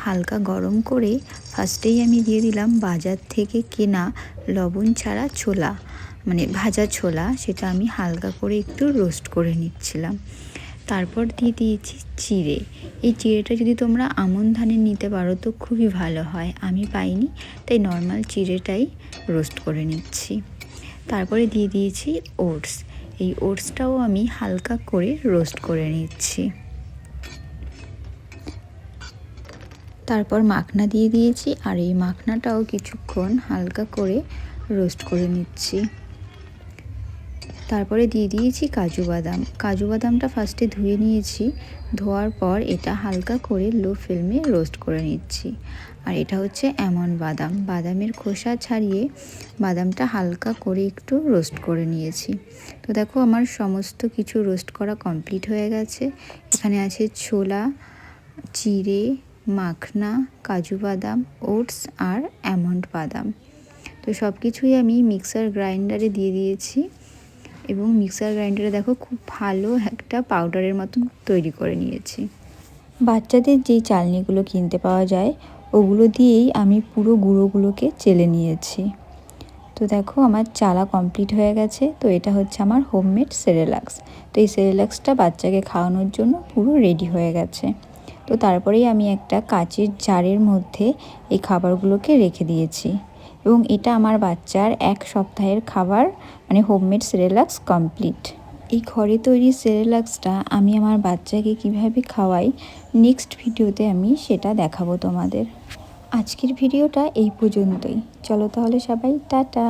হালকা গরম করে ফার্স্টেই আমি দিয়ে দিলাম বাজার থেকে কেনা লবণ ছাড়া ছোলা, মানে ভাজা ছোলা। সেটা আমি হালকা করে একটু রোস্ট করে নিচ্ছিলাম। তারপর দিয়ে দিয়েছি চিড়ে। এই চিড়েটা যদি তোমরা আমন ধানের নিতে পারো তো খুবই ভালো হয়, আমি পাইনি তাই নর্মাল চিড়েটাই রোস্ট করে নিচ্ছি। তারপরে দিয়ে দিয়েছি ওটস। এই ওটসটাও আমি হালকা করে রোস্ট করে নিচ্ছি। তারপর মাখনা দিয়ে দিয়েছি, আর এই মাখনাটাও কিছুক্ষণ হালকা করে রোস্ট করে নিচ্ছি। তারপরে দিয়ে দিয়েছি কাজু বাদাম। কাজু বাদামটা ফার্স্টে ধুয়ে নিয়েছি, ধোয়ার পর এটা হালকা করে লো ফ্লেমে রোস্ট করে নিচ্ছি। আর এটা হচ্ছে এমন বাদাম, বাদামের খোসা ছাড়িয়ে বাদামটা হালকা করে একটু রোস্ট করে নিয়েছি। তো দেখো আমার সমস্ত কিছু রোস্ট করা কমপ্লিট হয়ে গেছে। এখানে আছে ছোলা, চিড়ে, মাখনা, কাজু বাদাম, ওটস আর আমন্ড বাদাম। তো সব কিছুই আমি মিক্সার গ্রাইন্ডারে দিয়ে দিয়েছি, এবং মিক্সার গ্রাইন্ডারে দেখো খুব ভালো একটা পাউডারের মতন তৈরি করে নিয়েছি। বাচ্চাদের যেই চালনিগুলো কিনতে পাওয়া যায় ওগুলো দিয়েই আমি পুরো গুঁড়োগুলোকে চেলে নিয়েছি। তো দেখো আমার চালা কমপ্লিট হয়ে গেছে। তো এটা হচ্ছে আমার হোমমেড সেরেলাক্স। তো এই সেরেলাক্সটা বাচ্চাকে খাওয়ানোর জন্য পুরো রেডি হয়ে গেছে। তো তারপরেই আমি একটা কাচের জারের মধ্যে এই খাবারগুলোকে রেখে দিয়েছি, এবং এটা আমার বাচ্চার 1 সপ্তাহের খাবার, মানে হোমমেড সেরেলাক্স কমপ্লিট। এই ঘরে তৈরি সেরেলাক্সটা আমি আমার বাচ্চাকে কিভাবে খাওয়াই নেক্সট ভিডিওতে আমি সেটা দেখাবো তোমাদের। আজকের ভিডিওটা এই পর্যন্তই। চলো তাহলে সবাই টাটা।